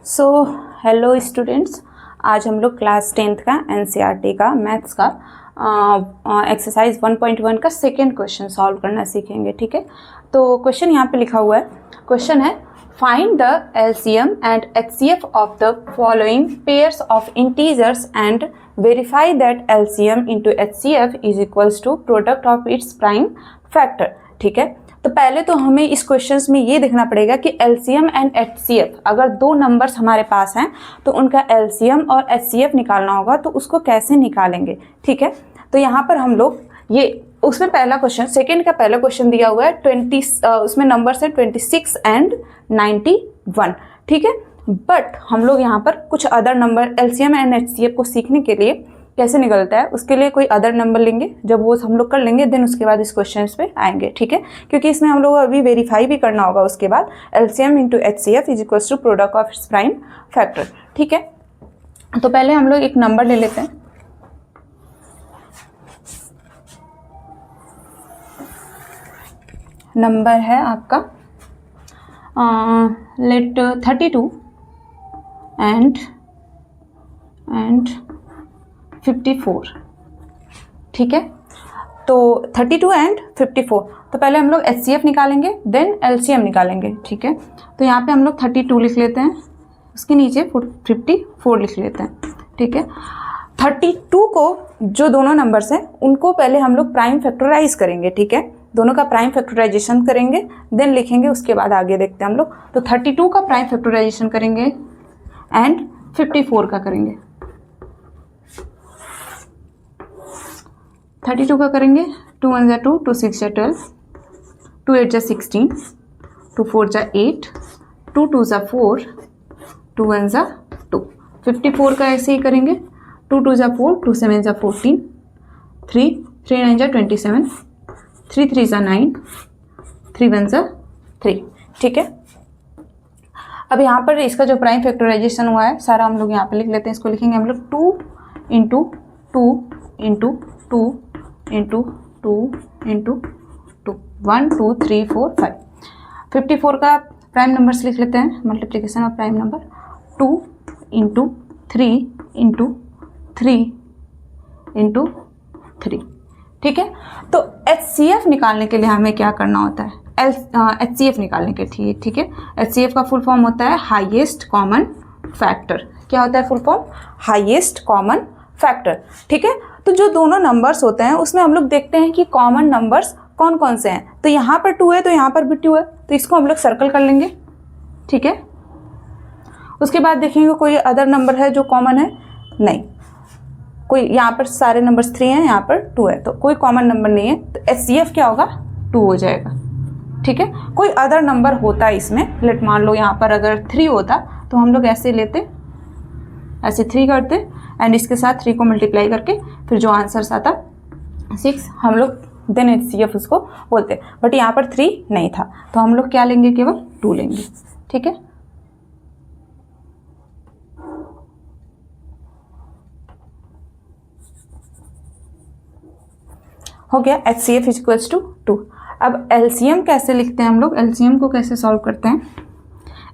So hello students, आज हम लोग क्लास 10th का एनसीईआरटी का मैथ्स का एक्सरसाइज 1.1 का सेकेंड क्वेश्चन सॉल्व करना सीखेंगे। ठीक है, तो क्वेश्चन यहाँ पे लिखा हुआ है। क्वेश्चन है find the LCM and HCF of the following pairs of integers and verify that LCM into HCF is equals to product of its prime factor. ठीक है, तो पहले तो हमें इस क्वेश्चंस में ये देखना पड़ेगा कि एलसीएम एंड एचसीएफ, अगर दो नंबर्स हमारे पास हैं तो उनका एलसीएम और एचसीएफ निकालना होगा, तो उसको कैसे निकालेंगे। ठीक है, तो यहाँ पर हम लोग ये उसमें पहला क्वेश्चन, सेकंड का पहला क्वेश्चन दिया हुआ है 20, उसमें नंबर्स हैं 26 एंड 91। ठीक है, बट हम लोग यहाँ पर कुछ other number LCM and HCF को सीखने के लिए कैसे निकलता है उसके लिए कोई अदर नंबर लेंगे। जब वो हम लोग कर लेंगे देन उसके बाद इस क्वेश्चन पे आएंगे। ठीक है, क्योंकि इसमें हम लोग अभी वेरीफाई भी करना होगा उसके बाद LCM into HCF is equals to product of its prime factor. ठीक है, तो पहले हम लोग एक नंबर ले लेते हैं। नंबर है आपका लेट 32 एंड 54। ठीक है, तो 32 एंड 54, तो पहले हम लोग एचसीएफ निकालेंगे देन एलसीएम निकालेंगे। ठीक है, तो यहाँ पे हम लोग 32 लिख लेते हैं, उसके नीचे 54 लिख लेते हैं। ठीक है, 32 को जो दोनों नंबर्स हैं उनको पहले हम लोग प्राइम फैक्टराइज करेंगे। ठीक है, दोनों का प्राइम फैक्टराइजेशन करेंगे देन लिखेंगे, उसके बाद आगे देखते हैं हम लोग। तो 32 का प्राइम फैक्टराइजेशन करेंगे एंड 54 का करेंगे। 32 का करेंगे 2 1 जा 2, 2 6 जा 12, 2 8 जा 16, 2 4 जा 8, 2 2 जा 4, 2 1 जा 2। 54 का ऐसे ही करेंगे 2 2 जा 4, 2 7 जा 14, 3 3 9 जा 27, 3 3 जा 9, 3 1 जा 3। ठीक है, अब यहाँ पर इसका जो प्राइम फैक्टराइजेशन हुआ है सारा हम लोग यहाँ पे लिख लेते हैं। इसको लिखेंगे हम लोग 2 इंटू 2 इंटू 2 इंटू 2 इंटू 2, 1 2 3 4 5। 54 का प्राइम नंबर्स लिख लेते हैं, multiplication of prime number 2 into 3 into 3 into 3। ठीक है, तो एचसीएफ निकालने के लिए हमें क्या करना होता है, एचसीएफ निकालने के लिए। ठीक है, एचसीएफ का फुल फॉर्म होता है हाईएस्ट कॉमन फैक्टर। क्या होता है full form? Highest common factor. ठीक है, तो जो दोनों नंबर्स होते हैं उसमें हम लोग देखते हैं कि कॉमन नंबर्स कौन कौन से हैं। तो यहाँ पर 2 है तो यहाँ पर भी 2 है, तो इसको हम लोग सर्कल कर लेंगे। ठीक है, उसके बाद देखेंगे कोई अदर नंबर है जो कॉमन है, नहीं। कोई यहाँ पर सारे नंबर्स 3 हैं, यहाँ पर 2 है, तो कोई कॉमन नंबर नहीं है, तो एचसीएफ क्या होगा 2 हो जाएगा। ठीक है, कोई अदर नंबर होता है इसमें, लेट मान लो यहाँ पर अगर 3 होता तो हम लोग ऐसे लेते, ऐसे 3 करते एंड इसके साथ 3 को मल्टीप्लाई करके फिर जो आंसर्स आता 6 हम लोग देन एचसीएफ उसको बोलते। बट यहाँ पर 3 नहीं था तो हम लोग क्या लेंगे, केवल 2 लेंगे। ठीक है, हो गया एचसीएफ इज इक्वल्स टू 2। अब एलसीएम कैसे लिखते हैं हम लोग, एलसीएम को कैसे सॉल्व करते हैं।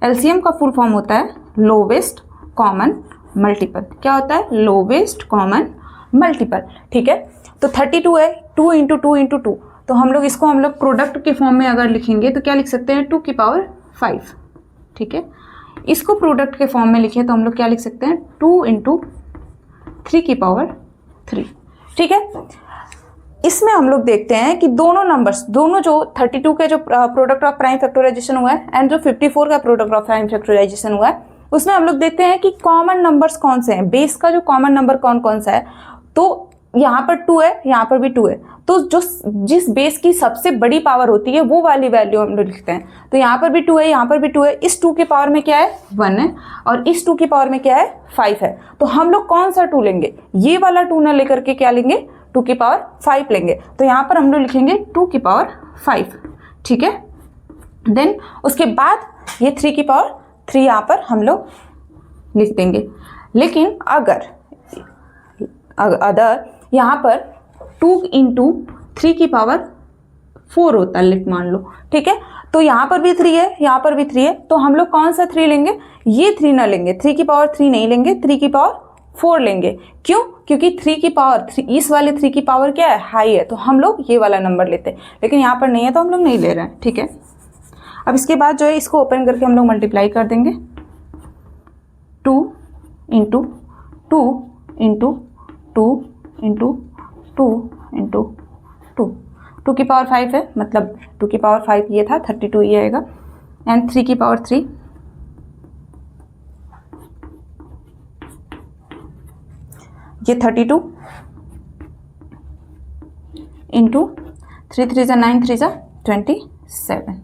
एलसीएम का फुल फॉर्म होता है लोवेस्ट कॉमन मल्टीपल। क्या होता है? Lowest common multiple. ठीक है, तो 32 है, 2 इंटू 2 इंटू 2, तो हम लोग इसको हम लोग प्रोडक्ट के फॉर्म में अगर लिखेंगे तो क्या लिख सकते हैं 2 की पावर 5। ठीक है, इसको प्रोडक्ट के फॉर्म में लिखे तो हम लोग क्या लिख सकते हैं 2 इंटू 3 की पावर 3। ठीक है, इसमें हम लोग देखते हैं कि दोनों नंबर्स, दोनों जो 32 के जो प्रोडक्ट ऑफ प्राइम फैक्टराइजेशन हुआ है एंड जो 54 का प्रोडक्ट ऑफ प्राइम फैक्टराइजेशन हुआ है, उसमें हम लोग देखते हैं कि कॉमन नंबर्स कौन से हैं, बेस का जो कॉमन नंबर कौन कौन सा है। तो यहाँ पर 2 है, यहाँ पर भी 2 है, तो जो जिस बेस की सबसे बड़ी पावर होती है वो वाली वैल्यू हम लोग लिखते हैं। तो यहाँ पर भी 2 है, यहाँ पर भी 2 है, इस 2 की पावर में क्या है 1 है और इस 2 की पावर में क्या है 5 है। तो हम लोग कौन सा 2 लेंगे, ये वाला 2 ना लेकर के क्या लेंगे 2 की पावर 5 लेंगे। तो यहाँ पर हम लोग लिखेंगे 2 की पावर 5। ठीक है, देन उसके बाद ये 3 की पावर 3 यहाँ पर हम लोग लिख देंगे। लेकिन अगर यहाँ पर 2 इंटू 3 की पावर 4 होता है, लेट मान लो। ठीक है, तो यहाँ पर भी 3 है, यहाँ पर भी 3 है, तो हम लोग कौन सा 3 लेंगे? ये 3 ना लेंगे, 3 की पावर 3 नहीं लेंगे, 3 की पावर 4 लेंगे। क्यों? क्योंकि 3 की पावर 3, इस वाले 3 की पावर क्या है? हाई है, तो हम लोग ये वाला नंबर लेते हैं, लेकिन यहाँ पर नहीं है तो हम लोग नहीं ले रहे हैं, ठीक है। अब इसके बाद जो है इसको ओपन करके हम लोग मल्टीप्लाई कर देंगे, 2 इंटू 2 इंटू 2 इंटू 2 इंटू 2, 2 की पावर 5 है, मतलब 2 की पावर 5 ये था, 32 ये आएगा, एंड 3 की पावर 3, ये 32 इंटू 3 3 ज़ा 9 3 ज़ा 27,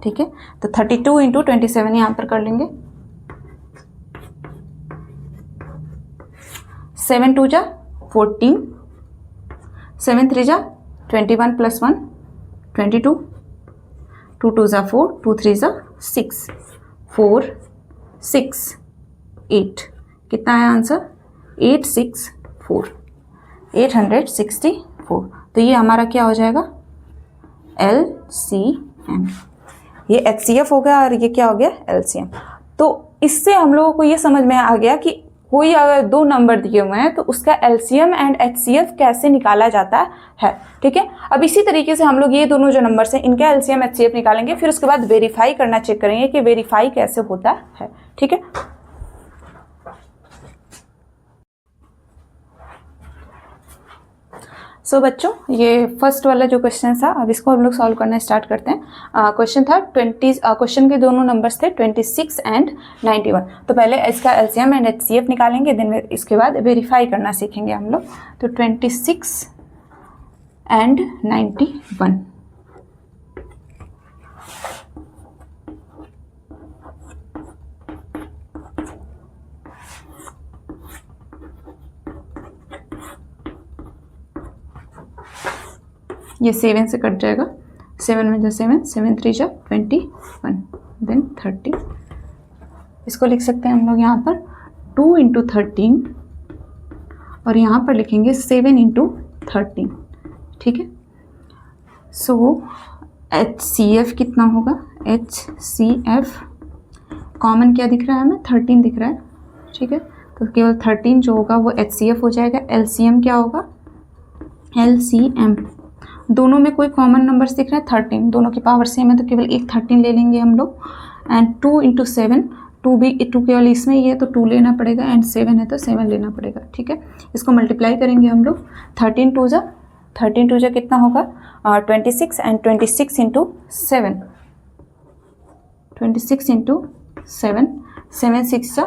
ठीक है। तो 32 इंटू 27 यहाँ पर कर लेंगे, 7 2 ज़ा 14, 7 3 ज़ा 21 प्लस 1 22, 2 2 ज़ा 4, 2 3 ज़ा 6, 4 6 8, कितना है आंसर? 864, 864। तो ये हमारा क्या हो जाएगा? LCM। ये HCF हो गया और ये क्या हो गया? LCM। तो इससे हम लोगों को ये समझ में आ गया कि कोई अगर 2 नंबर दिए हुए हैं तो उसका LCM एंड HCF कैसे निकाला जाता है, ठीक है। अब इसी तरीके से हम लोग ये दोनों जो नंबर्स हैं इनका LCM HCF निकालेंगे, फिर उसके बाद वेरीफाई करना चेक करेंगे कि वेरीफाई कैसे होता है, ठीक है। सो बच्चों, ये फर्स्ट वाला जो क्वेश्चन था, अब इसको हम लोग सॉल्व करना स्टार्ट करते हैं। क्वेश्चन था क्वेश्चन के दोनों नंबर्स थे 26 एंड 91। तो पहले इसका LCM एंड HCF निकालेंगे, देन इसके बाद वेरीफाई करना सीखेंगे हम लोग। तो 26 एंड 91, ये 7 से कट जाएगा, 7 में जो 7, 7 3 जा 21, देन 30। इसको लिख सकते हैं हम लोग यहाँ पर 2 इंटू 13 और यहाँ पर लिखेंगे 7 इंटू 13, ठीक है। सो HCF कितना होगा? HCF कॉमन क्या दिख रहा है हमें? 13 दिख रहा है, ठीक है। तो केवल 13 जो होगा वो HCF हो जाएगा। LCM क्या होगा? LCM दोनों में कोई कॉमन नंबर्स दिख रहा है 13, दोनों की पावर सेम है तो केवल एक 13 ले लेंगे हम लोग। एंड 2 इंटू 7, 2 केवल इसमें ही है तो 2 लेना पड़ेगा, एंड 7 है तो 7 लेना पड़ेगा, ठीक है। इसको मल्टीप्लाई करेंगे हम लोग, 13 2 जा कितना होगा? 26, एंड 26 इंटू 7, 26 इंटू 7, 7 6 जा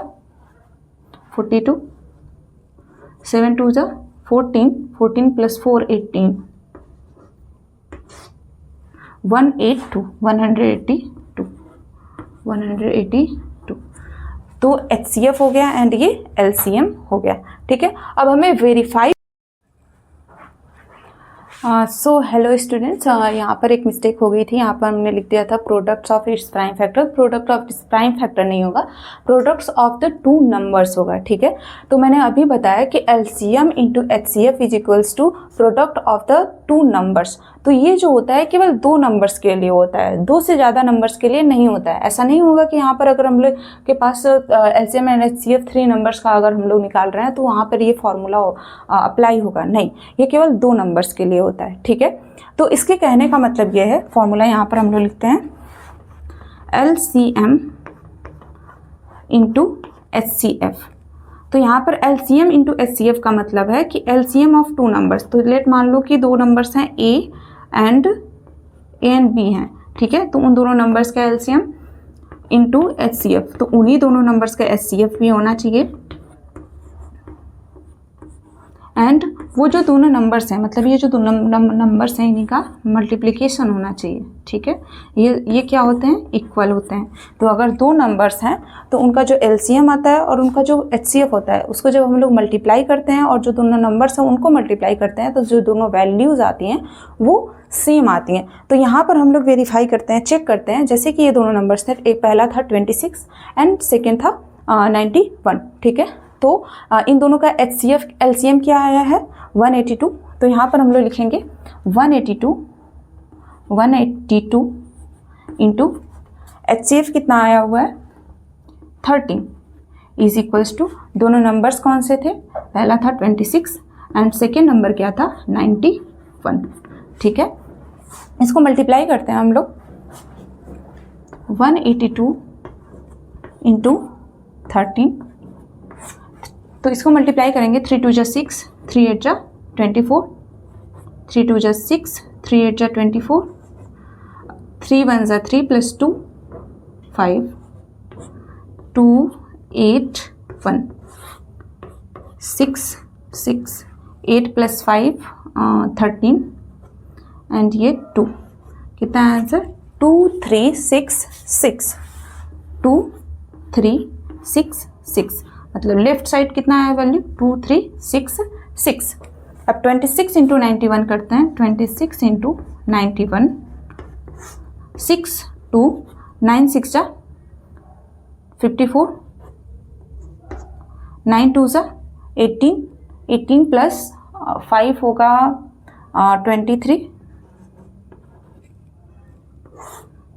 42, 7 2 जा 14, 14 प्लस 4 18, 182, 182। तो HCF हो गया एंड ये LCM हो गया, ठीक है। अब हमें वेरीफाई सो हेलो स्टूडेंट्स, यहाँ पर एक मिस्टेक हो गई थी। यहाँ पर हमने लिख दिया था products of its prime factor. Product of its prime factor नहीं होगा, प्रोडक्ट्स ऑफ द 2 नंबर्स होगा, ठीक है। तो मैंने अभी बताया कि LCM into HCF is equals to product of the 2 numbers. तो ये जो होता है केवल 2 नंबर्स के लिए होता है, 2 से ज़्यादा नंबर्स के लिए नहीं होता है। ऐसा नहीं होगा कि यहाँ पर अगर हम लोग के पास LCM एंड HCF 3 नंबर्स का अगर हम लोग निकाल रहे हैं तो वहाँ पर ये फॉर्मूला अप्लाई होगा, नहीं, ये केवल 2 नंबर्स के लिए होता है, ठीक है। तो इसके कहने का मतलब ये है, फॉर्मूला यहाँ पर हम लोग लिखते हैं LCM इंटू HCF। तो यहाँ पर LCM इंटू HCF का मतलब है कि LCM ऑफ 2 नंबर्स। तो लेट मान लो कि 2 नंबर्स हैं A एंड B हैं, ठीक है। तो उन दोनों नंबर्स का LCM इंटू HCF, तो उन्हीं दोनों नंबर्स का HCF भी होना चाहिए। एंड वो जो दोनों नंबर्स हैं, मतलब ये जो दोनों नंबर्स हैं इन्हीं का मल्टीप्लिकेशन होना चाहिए, ठीक है। ये क्या होते हैं? इक्वल होते हैं। तो अगर 2 नंबर्स हैं तो उनका जो LCM आता है और उनका जो HCF होता है उसको जब हम लोग मल्टीप्लाई करते हैं और जो दोनों नंबर्स हैं उनको मल्टीप्लाई करते हैं तो जो दोनों वैल्यूज़ आती हैं वो सेम आती हैं। तो यहाँ पर हम लोग वेरीफाई करते हैं, चेक करते हैं। जैसे कि ये दोनों नंबर्स थे, एक पहला था 26 एंड सेकेंड था 91, ठीक है। तो इन दोनों का HCF LCM क्या आया है? 182। तो यहाँ पर हम लोग लिखेंगे 182 इंटू HCF कितना आया हुआ है 13 इज इक्वल्स टू, दोनों नंबर्स कौन से थे, पहला था 26 एंड सेकेंड नंबर क्या था 91। ठीक है, इसको मल्टीप्लाई करते हैं हम लोग 182 इंटू 13, तो इसको मल्टीप्लाई करेंगे 3 2 जा 6, 3 8 जा 24, 3 2 जा 6, 3 8 जा 24, 3 1 जा 3 प्लस 2 5, 2 8 1, 6 6, 8 प्लस 5 13 एंड ये 2, कितना आंसर 2 3 6 6, 2 3 6 6, मतलब लेफ्ट साइड कितना आया वैल्यू 2 3 6 6। अब 26 इंटू 91 करते हैं, 26 इंटू 91, 6 2 9 6 जा 54, 9 2 जा 18, 18 प्लस 5 होगा 23,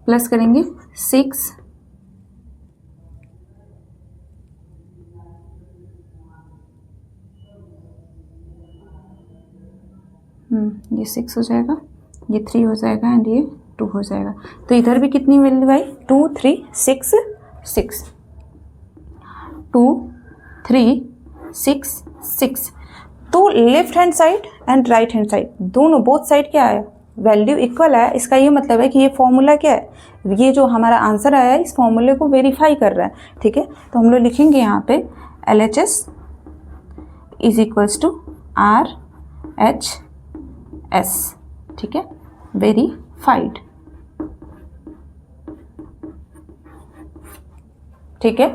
प्लस करेंगे 6, ये 6 हो जाएगा, ये 3 हो जाएगा एंड ये 2 हो जाएगा। तो इधर भी कितनी वैल्यू आई 2 3 6 6, 2 3 6 6। तो left hand side and right hand side दोनों बोथ साइड क्या आया वैल्यू इक्वल आया। इसका ये मतलब है कि ये फॉर्मूला क्या है, ये जो हमारा आंसर आया है इस फॉर्मूले को वेरीफाई कर रहा है। ठीक है, तो हम लोग लिखेंगे यहाँ पे LHS is equals to RHS। ठीक है, वेरीफाइड। ठीक है,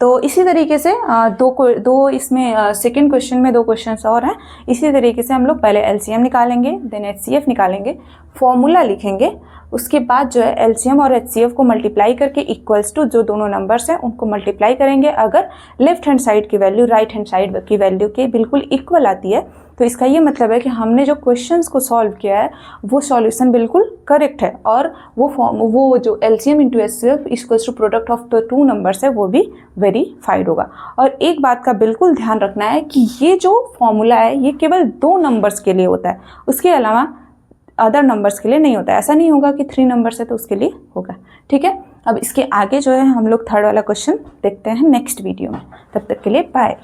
तो इसी तरीके से दो इसमें सेकंड क्वेश्चन में 2 क्वेश्चंस और हैं। इसी तरीके से हम लोग पहले LCM निकालेंगे, देन HCF निकालेंगे, फॉर्मूला लिखेंगे, उसके बाद जो है LCM और HCF को मल्टीप्लाई करके इक्वल्स टू जो दोनों नंबर्स हैं उनको मल्टीप्लाई करेंगे। अगर लेफ्ट हैंड साइड की वैल्यू राइट हैंड साइड की वैल्यू के बिल्कुल इक्वल आती है तो इसका ये मतलब है कि हमने जो क्वेश्चंस को सॉल्व किया है वो सॉल्यूशन बिल्कुल करेक्ट है और वो जो LCM into HCF equals to product of the 2 numbers है वो भी वेरीफाइड होगा। और एक बात का बिल्कुल ध्यान रखना है कि ये जो फॉर्मूला है ये केवल 2 नंबर्स के लिए होता है, उसके अलावा अदर नंबर्स के लिए नहीं होता है। ऐसा नहीं होगा कि 3 नंबर्स है तो उसके लिए होगा। ठीक है, अब इसके आगे जो है हम लोग थर्ड वाला क्वेश्चन देखते हैं नेक्स्ट वीडियो में। तब तक के लिए बाय।